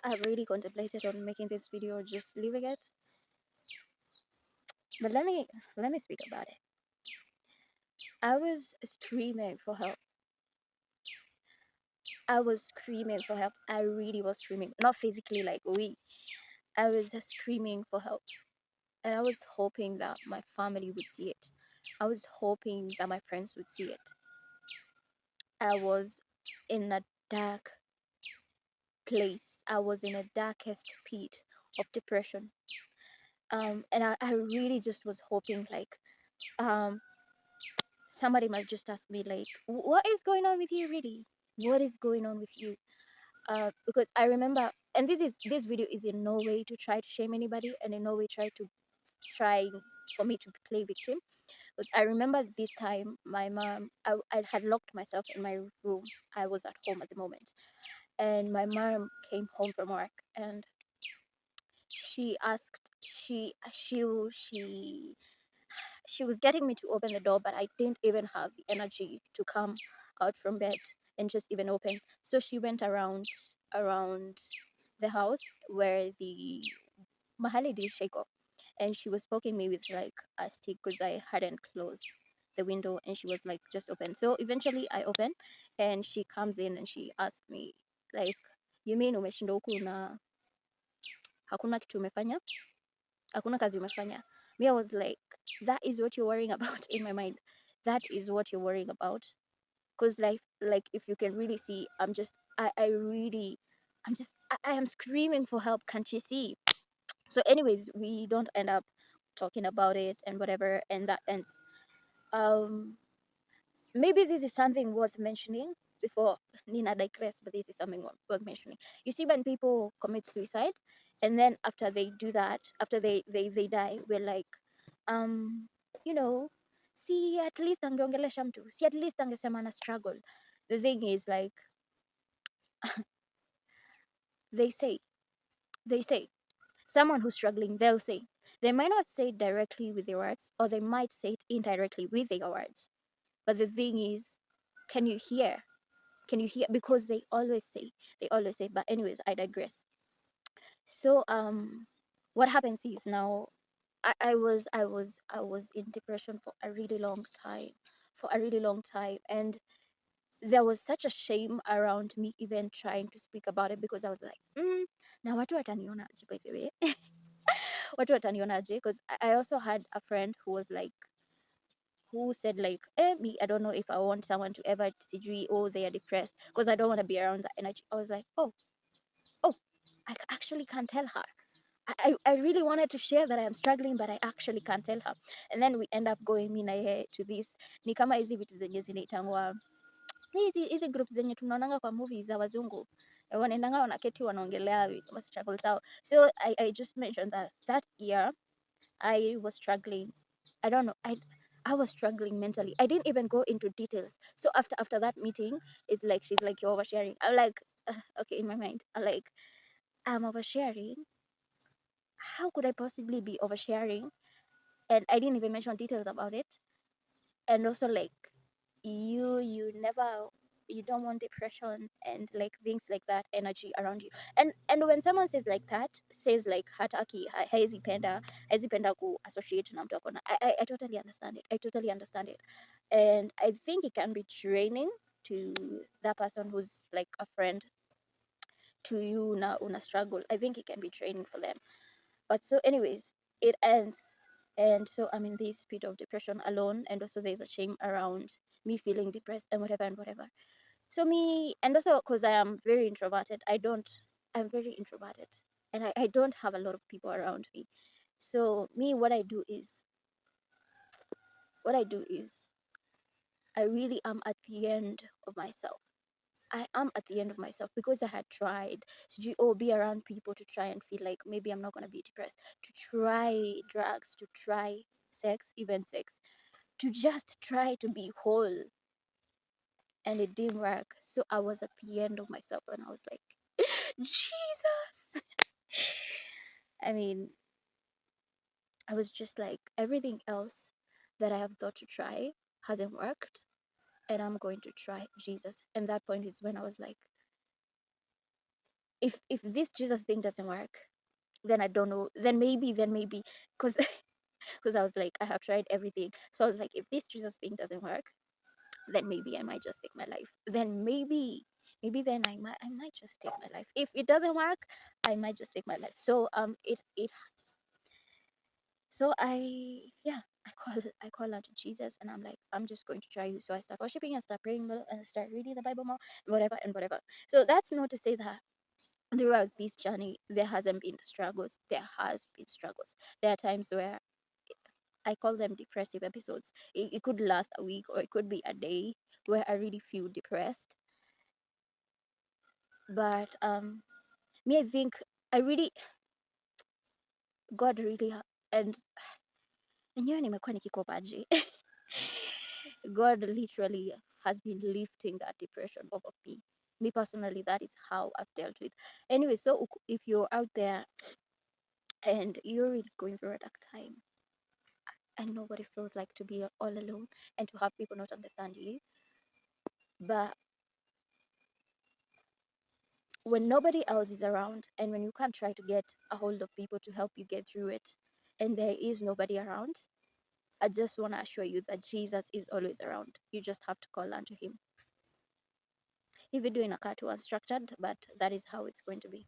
I've really contemplated on making this video or just leaving it. But let me speak about it. I was screaming for help. I was screaming for help. I really was screaming. Not physically like we. I was just screaming for help. And I was hoping that my family would see it. I was hoping that my friends would see it. I was in a dark place. I was in a darkest pit of depression. And I really just was hoping like um somebody might just ask me like, what is going on with you really? What is going on with you? Because I remember, and this video is in no way to try to shame anybody, and in no way try for me to play victim. Because I remember this time, my mom, I had locked myself in my room. I was at home at the moment, and my mom came home from work, and she asked, she was getting me to open the door, but I didn't even have the energy to come out from bed and just even open. So she went around the house where the mahali did shake off, and she was poking me with like a stick because I hadn't closed the window, and she was like, just open. So eventually I opened, and she comes in and she asked me like, you mean umeshinda huku na hakuna kitu umefanya, hakuna kazi umefanya? Me, I was like, that is what you're worrying about. In my mind, that is what you're worrying about. Because like if you can really see, I really, I am screaming for help, can't you see? So anyways, we don't end up talking about it and whatever, and that ends. um Maybe this is something worth mentioning before Nina digress, but this is something worth mentioning. You see, when people commit suicide, and then after they do that, after they die, we're like, um, you know, see, at least angeongelesha mtu, see, at least angesema na struggle. The thing is, like, they say, they say, someone who's struggling, they'll say, they might not say it directly with their words, or they might say it indirectly with their words. But the thing is, can you hear? Can you hear? Because they always say. But anyways, I digress. So what happens is now I was in depression for a really long time, and there was such a shame around me even trying to speak about it, because I was like, now watu watanionaje, by the way. Watu watanionaje, because I also had a friend who was like, who said like, me, I don't know if I want someone to ever sijui, oh, they are depressed, because I don't want to be around that energy. I was like, oh, actually can't tell her. I really wanted to share that I am struggling, but I actually can't tell her. And then we end up going mi na yeye to this, ni kama hizi vitu zenye zinaitangwa, hizi group zenye tunaonanga kwa movies za wazungu. Wanaendanga wanaketi wanaongelea struggle zao. So I just mentioned that year I was struggling. I don't know. I was struggling mentally. I didn't even go into details. So after that meeting, it's like she's like, you're oversharing. I'm like, okay, in my mind, I'm like, I'm oversharing. How could I possibly be oversharing? And I didn't even mention details about it. And also like, you never, you don't want depression and like things like that energy around you. And when someone says like that, says like hataki haezi penda ku associate na mtu akona, I totally understand it. I totally understand it. And I think it can be draining to that person who's like a friend to you na una struggle. I think it can be draining for them. But so anyways, it ends, and so I'm in this pit of depression alone, and also there's a shame around me feeling depressed and whatever and whatever. So me, and also because I am very introverted, I'm very introverted, and I don't have a lot of people around me. So me, what I do is I really am at the end of myself. I am at the end of myself because I had tried to be around people to try and feel like maybe I'm not gonna be depressed, to try drugs, to try sex, even sex, to just try to be whole, and it didn't work. So I was at the end of myself, and I was like, Jesus. I mean, I was just like, everything else that I have thought to try hasn't worked, and I'm going to try Jesus. And that point is when I was like, if this Jesus thing doesn't work, then I don't know. Then maybe, because because I was like, I have tried everything. So I was like, if this Jesus thing doesn't work, then maybe I might just take my life. Then maybe then I might just take my life. If it doesn't work, I might just take my life. So so I call out to Jesus, and I'm like, I'm just going to try you. So I start worshiping and start praying more and start reading the Bible more, whatever and whatever. So that's not to say that throughout this journey there hasn't been struggles. There has been struggles. There are times where I call them depressive episodes. It could last a week or it could be a day where I really feel depressed. But me, I think I really God really and hiyo nimekuwa nikikopaje. God literally has been lifting that depression off of me. Me personally, that is how I've dealt with. Anyway, so if you're out there and you're really going through a dark time, I know what it feels like to be all alone and to have people not understand you. But when nobody else is around and when you can't try to get a hold of people to help you get through it and there is nobody around, I just want to assure you that Jesus is always around. You just have to call unto him. If you're doing a car too unstructured, but that is how it's going to be.